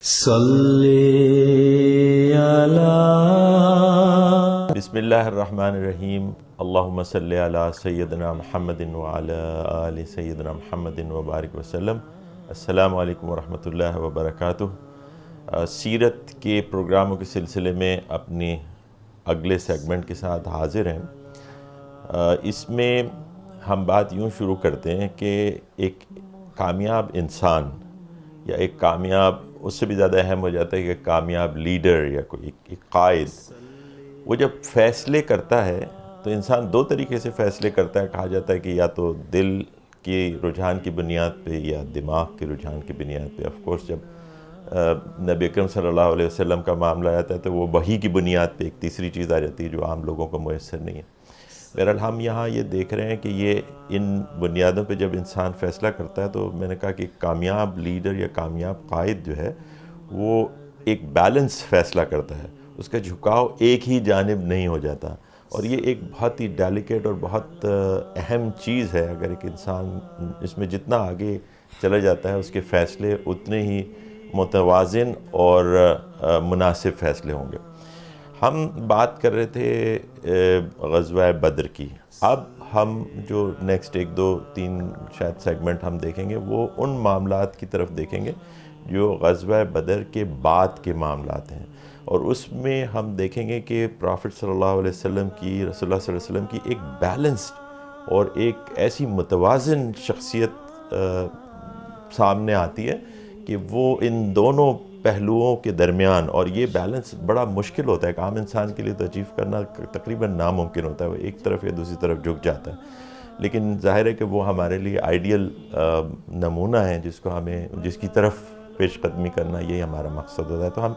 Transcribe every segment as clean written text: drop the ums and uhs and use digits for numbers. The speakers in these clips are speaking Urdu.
صلی علی بسم اللہ الرحمن الرحیم اللہم صلی علی سیدنا محمد وعلی آل سیدنا محمد وبارک وسلم۔ السلام علیکم ورحمۃ اللہ وبرکاتہ۔ سیرت کے پروگراموں کے سلسلے میں اپنی اگلے سیگمنٹ کے ساتھ حاضر ہیں۔ اس میں ہم بات یوں شروع کرتے ہیں کہ ایک کامیاب انسان یا ایک کامیاب، اس سے بھی زیادہ اہم ہو جاتا ہے کہ کامیاب لیڈر یا کوئی ایک قائد، وہ جب فیصلے کرتا ہے تو انسان دو طریقے سے فیصلے کرتا ہے۔ کہا جاتا ہے کہ یا تو دل کی رجحان کی بنیاد پہ یا دماغ کے رجحان کی بنیاد پہ۔ آف کورس جب نبی اکرم صلی اللہ علیہ وسلم کا معاملہ آتا ہے تو وہ وحی کی بنیاد پہ ایک تیسری چیز آ جاتی ہے جو عام لوگوں کو میسر نہیں ہے۔ بہرحال ہم یہاں یہ دیکھ رہے ہیں کہ یہ ان بنیادوں پہ جب انسان فیصلہ کرتا ہے تو میں نے کہا کہ ایک کامیاب لیڈر یا کامیاب قائد جو ہے وہ ایک بیلنس فیصلہ کرتا ہے، اس کا جھکاؤ ایک ہی جانب نہیں ہو جاتا، اور یہ ایک بہت ہی ڈیلیکیٹ اور بہت اہم چیز ہے۔ اگر ایک انسان اس میں جتنا آگے چلا جاتا ہے اس کے فیصلے اتنے ہی متوازن اور مناسب فیصلے ہوں گے۔ ہم بات کر رہے تھے غزوہ بدر کی۔ اب ہم جو نیکسٹ ایک دو تین شاید سیگمنٹ ہم دیکھیں گے وہ ان معاملات کی طرف دیکھیں گے جو غزوہ بدر کے بعد کے معاملات ہیں، اور اس میں ہم دیکھیں گے کہ پرافٹ صلی اللہ علیہ وسلم کی، رسول اللہ صلی اللہ علیہ وسلم کی ایک بیلنسڈ اور ایک ایسی متوازن شخصیت سامنے آتی ہے کہ وہ ان دونوں پہلوؤں کے درمیان، اور یہ بیلنس بڑا مشکل ہوتا ہے، ایک عام انسان کے لیے تو اچیو کرنا تقریباً ناممکن ہوتا ہے، وہ ایک طرف یا دوسری طرف جھک جاتا ہے۔ لیکن ظاہر ہے کہ وہ ہمارے لیے آئیڈیل نمونہ ہے جس کی طرف پیش قدمی کرنا یہی ہمارا مقصد ہوتا ہے۔ تو ہم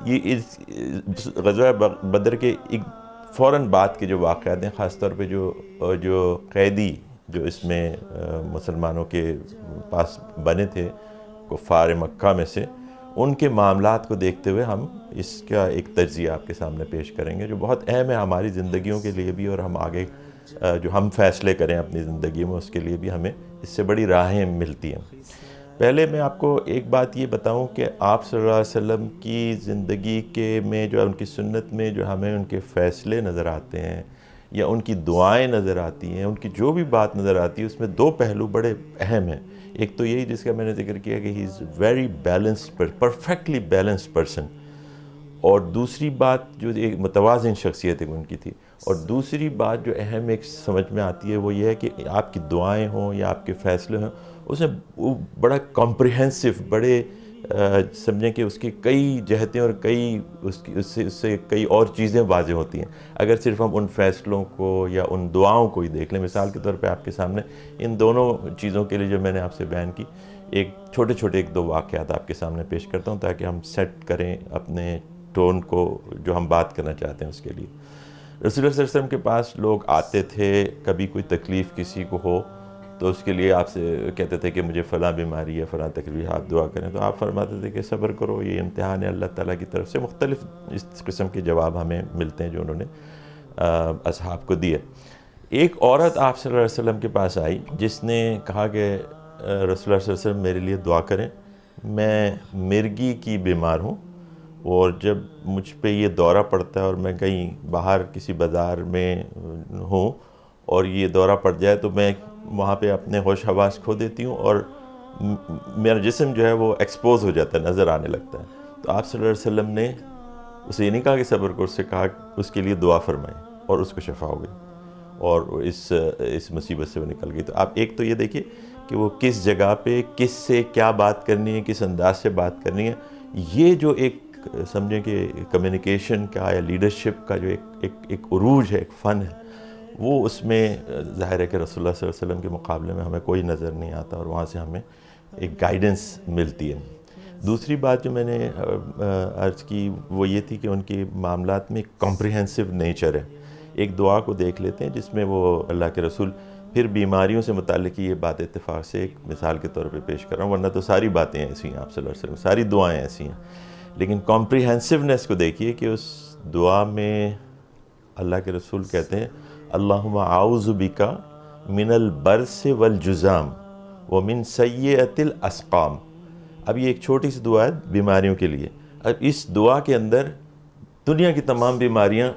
یہ اس غزوہ بدر کے ایک فوراً بعد کے جو واقعات ہیں، خاص طور پہ جو قیدی جو اس میں مسلمانوں کے پاس بنے تھے کفار مکہ میں سے، ان کے معاملات کو دیکھتے ہوئے ہم اس کا ایک تجزیہ آپ کے سامنے پیش کریں گے جو بہت اہم ہے ہماری زندگیوں کے لیے بھی، اور ہم آگے جو ہم فیصلے کریں اپنی زندگی میں اس کے لیے بھی ہمیں اس سے بڑی راہیں ملتی ہیں۔ پہلے میں آپ کو ایک بات یہ بتاؤں کہ آپ صلی اللہ علیہ وسلم کی زندگی میں جو ان کی سنت میں جو ہمیں ان کے فیصلے نظر آتے ہیں یا ان کی دعائیں نظر آتی ہیں، ان کی جو بھی بات نظر آتی ہے، اس میں دو پہلو بڑے اہم ہیں۔ ایک تو یہی جس کا میں نے ذکر کیا کہ he is very balanced, perfectly balanced person, اور دوسری بات جو ایک متوازن شخصیت ان کی تھی، اور دوسری بات جو اہم ایک سمجھ میں آتی ہے وہ یہ ہے کہ آپ کی دعائیں ہوں یا آپ کے فیصلے ہوں، اس میں وہ بڑا کمپریہنسو، بڑے سمجھیں کہ اس کی کئی جہتیں اور کئی اس سے کئی اور چیزیں واضح ہوتی ہیں اگر صرف ہم ان فیصلوں کو یا ان دعاؤں کو ہی دیکھ لیں۔ مثال کے طور پہ آپ کے سامنے ان دونوں چیزوں کے لیے جو میں نے آپ سے بیان کی، ایک چھوٹے ایک دو واقعات آپ کے سامنے پیش کرتا ہوں تاکہ ہم سیٹ کریں اپنے ٹون کو جو ہم بات کرنا چاہتے ہیں اس کے لیے۔ رسول اللہ صلی اللہ علیہ وسلم کے پاس لوگ آتے تھے، کبھی کوئی تکلیف کسی کو ہو تو اس کے لیے آپ سے کہتے تھے کہ مجھے فلاں بیماری ہے، فلاں تکلیف، آپ دعا کریں، تو آپ فرماتے تھے کہ صبر کرو، یہ امتحان ہے اللہ تعالیٰ کی طرف سے۔ مختلف اس قسم کے جواب ہمیں ملتے ہیں جو انہوں نے اصحاب کو دیے۔ ایک عورت آپ صلی اللہ علیہ وسلم کے پاس آئی جس نے کہا کہ رسول اللہ صلی اللہ علیہ وسلم میرے لیے دعا کریں، میں مرگی کی بیمار ہوں، اور جب مجھ پہ یہ دورہ پڑتا ہے اور میں کہیں باہر کسی بازار میں ہوں اور یہ دورہ پڑ جائے تو میں وہاں پہ اپنے ہوش حواس کھو دیتی ہوں اور میرا جسم جو ہے وہ ایکسپوز ہو جاتا ہے، نظر آنے لگتا ہے۔ تو آپ صلی اللہ علیہ وسلم نے اسے یہ نہیں کہا کہ صبر کرو، اس سے کہا اس کے لیے دعا فرمائیں، اور اس کو شفا ہو گئی اور اس مصیبت سے وہ نکل گئی۔ تو آپ ایک تو یہ دیکھیے کہ وہ کس جگہ پہ کس سے کیا بات کرنی ہے، کس انداز سے بات کرنی ہے۔ یہ جو ایک سمجھیں کہ کمیونیکیشن کا یا لیڈرشپ کا جو ایک عروج ہے، ایک فن ہے، وہ اس میں ظاہر ہے کہ رسول اللہ صلی اللہ علیہ وسلم کے مقابلے میں ہمیں کوئی نظر نہیں آتا، اور وہاں سے ہمیں ایک گائیڈنس ملتی ہے۔ دوسری بات جو میں نے عرض کی وہ یہ تھی کہ ان کے معاملات میں کمپریہنسو نیچر ہے۔ ایک دعا کو دیکھ لیتے ہیں جس میں وہ اللہ کے رسول پھر بیماریوں سے متعلق یہ بات اتفاق سے ایک مثال کے طور پہ پیش کر رہا ہوں، ورنہ تو ساری باتیں ایسی ہیں، آپ صلی اللہ علیہ وسلم ساری دعائیں ایسی ہیں، لیکن کمپریہنسونیس کو دیکھیے کہ اس دعا میں اللہ کے رسول کہتے ہیں اللہم اعوذ بک من البرص والجذام ومن سیئۃ الاسقام۔ اب یہ ایک چھوٹی سی دعا ہے بیماریوں کے لیے. اب اس دعا کے اندر دنیا کی تمام بیماریاں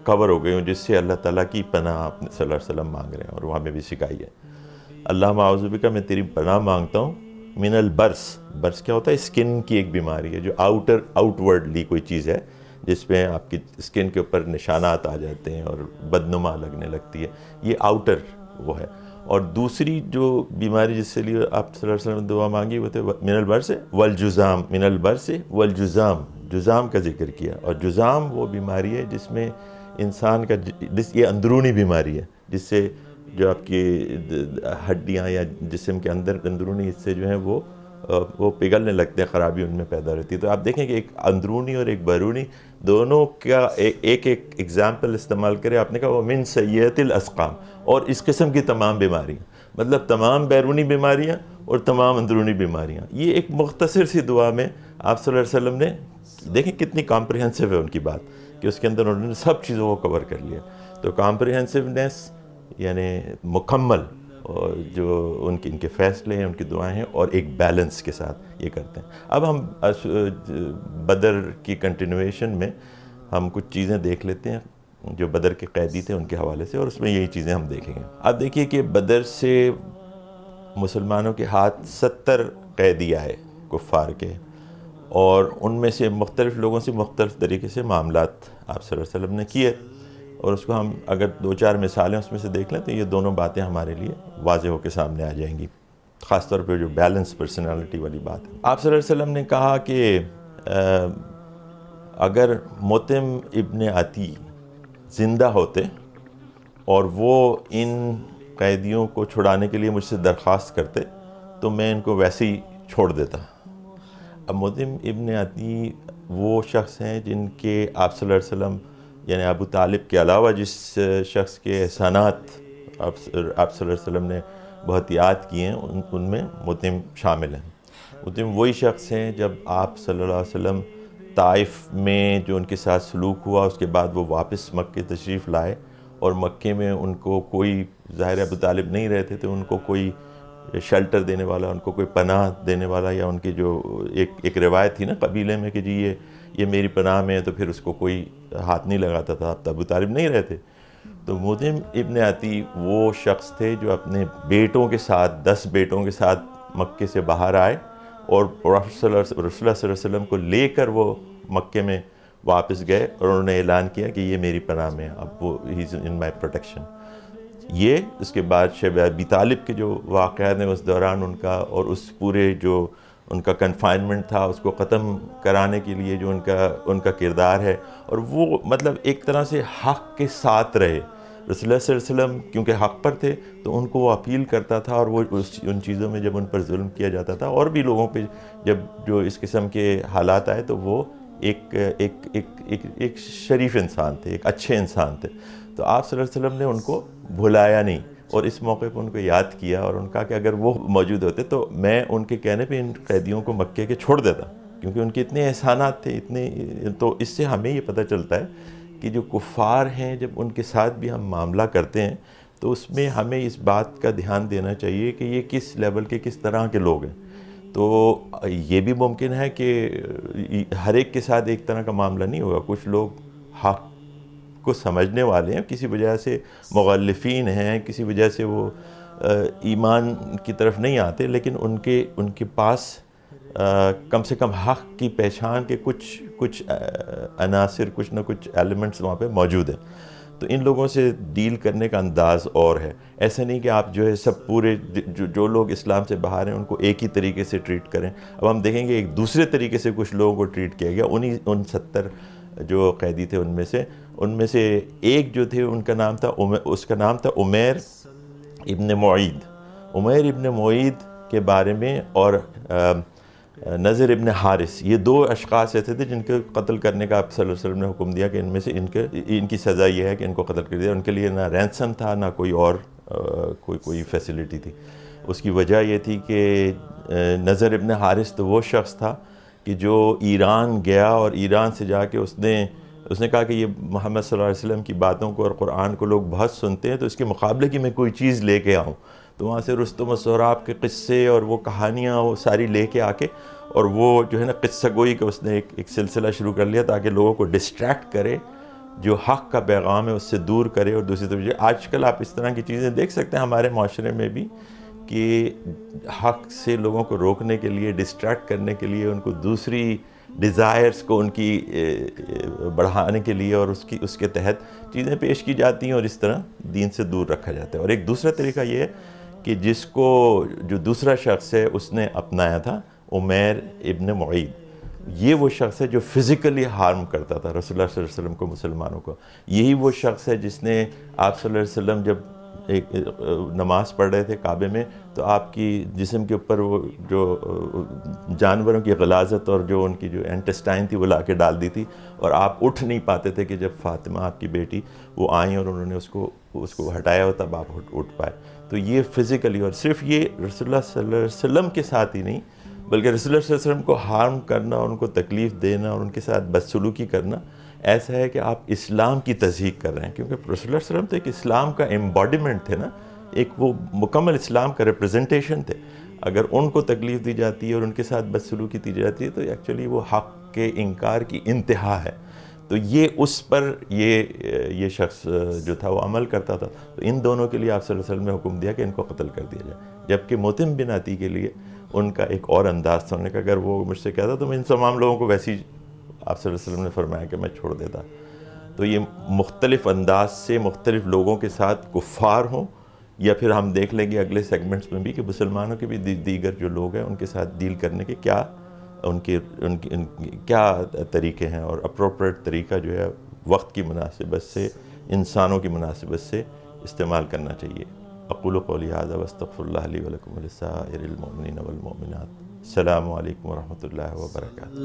کور ہو گئی ہوں جس سے اللہ تعالیٰ کی پناہ آپ صلی اللہ علیہ وسلم مانگ رہے ہیں, اور وہ ہمیں بھی سکھائی ہے. اللہم اعوذ بک, میں تیری پناہ مانگتا ہوں, من البرس. برس کیا ہوتا ہے؟ اسکن کی ایک بیماری ہے جو آؤٹ ورڈلی کوئی چیز ہے جس پہ آپ کی اسکن کے اوپر نشانات آ جاتے ہیں اور بدنما لگنے لگتی ہے, یہ آؤٹر وہ ہے. اور دوسری جو بیماری جس سے لیے آپ صلی اللہ علیہ وسلم نے دعا مانگی وہ تھے من البرس والجزام. من البرس والجزام, جزام کا ذکر کیا. اور جزام وہ بیماری ہے جس میں انسان کا یہ اندرونی بیماری ہے جس سے جو آپ کی ہڈیاں یا جسم کے اندر اندرونی حصے جو ہیں وہ پگھلنے لگتے ہیں, خرابی ان میں پیدا ہوتی ہے. تو آپ دیکھیں کہ ایک اندرونی اور ایک بیرونی دونوں کا ایک ایگزامپل استعمال کرے. آپ نے کہا وہ من سیئات الاسقام, اور اس قسم کی تمام بیماریاں, مطلب تمام بیرونی بیماریاں اور تمام اندرونی بیماریاں. یہ ایک مختصر سی دعا میں آپ صلی اللہ علیہ وسلم نے, دیکھیں کتنی کمپریہنسو ہے ان کی بات کہ اس کے اندر انہوں نے سب چیزوں کو کور کر لیا. تو کمپریہنسونیس یعنی مکمل, اور جو ان کے فیصلے ہیں, ان کی دعائیں ہیں, اور ایک بیلنس کے ساتھ یہ کرتے ہیں. اب ہم بدر کی کنٹینویشن میں ہم کچھ چیزیں دیکھ لیتے ہیں جو بدر کے قیدی تھے ان کے حوالے سے, اور اس میں یہی چیزیں ہم دیکھیں گے. اب دیکھیے کہ بدر سے مسلمانوں کے ہاتھ 70 قیدی آئے کفار کے, اور ان میں سے مختلف لوگوں سے مختلف طریقے سے معاملات آپ صلی اللہ علیہ وسلم نے کیے. اور اس کو ہم اگر 2-4 مثالیں اس میں سے دیکھ لیں تو یہ دونوں باتیں ہمارے لیے واضح ہو کے سامنے آ جائیں گی, خاص طور پہ جو بیلنس پرسنالٹی والی بات ہے. آپ صلی اللہ علیہ وسلم نے کہا کہ اگر مطعم ابن عدی زندہ ہوتے اور وہ ان قیدیوں کو چھڑانے کے لیے مجھ سے درخواست کرتے تو میں ان کو ویسے ہی چھوڑ دیتا. اب مطعم ابن عدی وہ شخص ہیں جن کے آپ صلی اللہ علیہ وسلم یعنی ابو طالب کے علاوہ جس شخص کے احسانات آپ صلی اللہ علیہ وسلم نے بہت یاد کیے ہیں ان میں مطعم شامل ہیں. مطعم وہی شخص ہیں جب آپ صلی اللہ علیہ وسلم طائف میں جو ان کے ساتھ سلوک ہوا اس کے بعد وہ واپس مکہ تشریف لائے, اور مکے میں ان کو کوئی, ظاہر ابو طالب نہیں رہتے تھے, ان کو کوئی شیلٹر دینے والا, ان کو کوئی پناہ دینے والا, یا ان کی جو ایک روایت تھی نا قبیلے میں کہ جی یہ میری پناہ میں ہے, تو پھر اس کو کوئی ہاتھ نہیں لگاتا تھا. اب ابو طالب نہیں رہتے. تو مطعم ابن عدی وہ شخص تھے جو اپنے بیٹوں کے ساتھ 10 بیٹوں کے ساتھ مکے سے باہر آئے, اور رسول اللہ صلی اللہ علیہ وسلم کو لے کر وہ مکے میں واپس گئے, اور انہوں نے اعلان کیا کہ یہ میری پناہ میں ہے, اب وہ ہی از ان مائی پروٹیکشن. یہ اس کے بعد شیب ابی طالب کے جو واقعات ہیں اس دوران ان کا, اور اس پورے جو ان کا کنفائنمنٹ تھا اس کو ختم کرانے کے لیے جو ان کا کردار ہے, اور وہ مطلب ایک طرح سے حق کے ساتھ رہے. رسول اللہ صلی اللہ علیہ وسلم کیونکہ حق پر تھے تو ان کو وہ اپیل کرتا تھا, اور وہ ان چیزوں میں جب ان پر ظلم کیا جاتا تھا اور بھی لوگوں پہ جب جو اس قسم کے حالات آئے تو وہ ایک شریف انسان تھے, ایک اچھے انسان تھے. تو آپ صلی اللہ علیہ وسلم نے ان کو بھلایا نہیں, اور اس موقع پہ ان کو یاد کیا, اور ان کا کہ اگر وہ موجود ہوتے تو میں ان کے کہنے پہ ان قیدیوں کو مکے کے چھوڑ دیتا, کیونکہ ان کے اتنے احسانات تھے اتنے. تو اس سے ہمیں یہ پتہ چلتا ہے کہ جو کفار ہیں جب ان کے ساتھ بھی ہم معاملہ کرتے ہیں تو اس میں ہمیں اس بات کا دھیان دینا چاہیے کہ یہ کس لیول کے کس طرح کے لوگ ہیں. تو یہ بھی ممکن ہے کہ ہر ایک کے ساتھ ایک طرح کا معاملہ نہیں ہوگا. کچھ لوگ حق کو سمجھنے والے ہیں, کسی وجہ سے مغلفین ہیں, کسی وجہ سے وہ ایمان کی طرف نہیں آتے, لیکن ان کے پاس کم سے کم حق کی پہچان کے کچھ عناصر, کچھ نہ کچھ ایلیمنٹس وہاں پہ موجود ہیں. تو ان لوگوں سے ڈیل کرنے کا انداز اور ہے. ایسا نہیں کہ آپ جو ہے سب پورے جو لوگ اسلام سے باہر ہیں ان کو ایک ہی طریقے سے ٹریٹ کریں. اب ہم دیکھیں گے ایک دوسرے طریقے سے کچھ لوگوں کو ٹریٹ کیا گیا. ان 70 جو قیدی تھے ان میں سے ایک جو تھے اس کا نام تھا عمیر ابن معید. عمیر ابن معید کے بارے میں اور نضر ابن حارث, یہ 2 اشخاص ایسے تھے جن کے قتل کرنے کا آپ صلی اللہ علیہ وسلم نے حکم دیا کہ ان میں سے ان کی سزا یہ ہے کہ ان کو قتل کر دیا. ان کے لیے نہ رینسم تھا نہ کوئی اور کوئی فیسلٹی تھی. اس کی وجہ یہ تھی کہ نضر ابن حارث تو وہ شخص تھا کہ جو ایران گیا اور ایران سے جا کے اس نے اس نے کہا کہ یہ محمد صلی اللہ علیہ وسلم کی باتوں کو اور قرآن کو لوگ بہت سنتے ہیں، تو اس کے مقابلے کی میں کوئی چیز لے کے آؤں. تو وہاں سے رستم و سہراب کے قصے اور وہ کہانیاں وہ ساری لے کے آ کے، اور وہ جو ہے نا قصہ گوئی کا اس نے ایک سلسلہ شروع کر لیا تاکہ لوگوں کو ڈسٹریکٹ کرے، جو حق کا پیغام ہے اس سے دور کرے. اور دوسری طرف آج کل آپ اس طرح کی چیزیں دیکھ سکتے ہیں ہمارے معاشرے میں بھی، کہ حق سے لوگوں کو روکنے کے لیے، ڈسٹریکٹ کرنے کے لیے، ان کو دوسری ڈیزائرز کو ان کی بڑھانے کے لیے اور اس کے تحت چیزیں پیش کی جاتی ہیں، اور اس طرح دین سے دور رکھا جاتا ہے. اور ایک دوسرا طریقہ یہ ہے کہ جس کو جو دوسرا شخص ہے اس نے اپنایا تھا، عمیر ابن معید. یہ وہ شخص ہے جو فزیکلی ہارم کرتا تھا رسول اللہ صلی اللہ علیہ وسلم کو، مسلمانوں کو. یہی وہ شخص ہے جس نے آپ صلی اللہ علیہ وسلم جب ایک نماز پڑھ رہے تھے کعبے میں، تو آپ کی جسم کے اوپر وہ جو جانوروں کی غلاظت اور جو ان کی جو انٹسٹائن تھی وہ لا کے ڈال دی تھی، اور آپ اٹھ نہیں پاتے تھے کہ جب فاطمہ آپ کی بیٹی وہ آئیں اور انہوں نے اس کو ہٹایا ہو تب آپ اٹھ پائے. تو یہ فزیکلی، اور صرف یہ رسول اللہ صلی اللہ علیہ وسلم کے ساتھ ہی نہیں بلکہ رسول اللہ صلی اللہ علیہ وسلم کو ہارم کرنا اور ان کو تکلیف دینا اور ان کے ساتھ بدسلوکی کرنا ایسا ہے کہ آپ اسلام کی تضحیق کر رہے ہیں. کیونکہ رسول اللہ صلی اللہ علیہ وسلم تو ایک اسلام کا ایمباڈیمنٹ تھے نا، ایک وہ مکمل اسلام کا ریپرزنٹیشن تھے. اگر ان کو تکلیف دی جاتی ہے اور ان کے ساتھ بدسلوکی دی جاتی ہے تو ایکچولی وہ حق کے انکار کی انتہا ہے. تو یہ اس پر یہ شخص جو تھا وہ عمل کرتا تھا. تو ان دونوں کے لیے آپ صلی اللہ علیہ وسلم نے حکم دیا کہ ان کو قتل کر دیا جائے. جبکہ مطعم بن عدی کے لیے ان کا ایک اور انداز تھا. انہوں نے کہا اگر وہ مجھ سے کہتا تو میں ان تمام لوگوں کو ویسے ہی، آپ صلی اللہ علیہ وسلم نے فرمایا کہ میں چھوڑ دیتا. تو یہ مختلف انداز سے مختلف لوگوں کے ساتھ کفار ہوں، یا پھر ہم دیکھ لیں گے اگلے سیگمنٹس میں بھی کہ مسلمانوں کے بھی دیگر جو لوگ ہیں ان کے ساتھ ڈیل کرنے کے کیا ان کے کیا طریقے ہیں، اور اپروپریٹ طریقہ جو ہے وقت کی مناسبت سے، انسانوں کی مناسبت سے استعمال کرنا چاہیے. اقول قولی ھذا واستغفر اللہ لی ولکم ولسائر المؤمنین والمؤمنات. السلام علیکم ورحمۃ اللہ وبرکاتہ.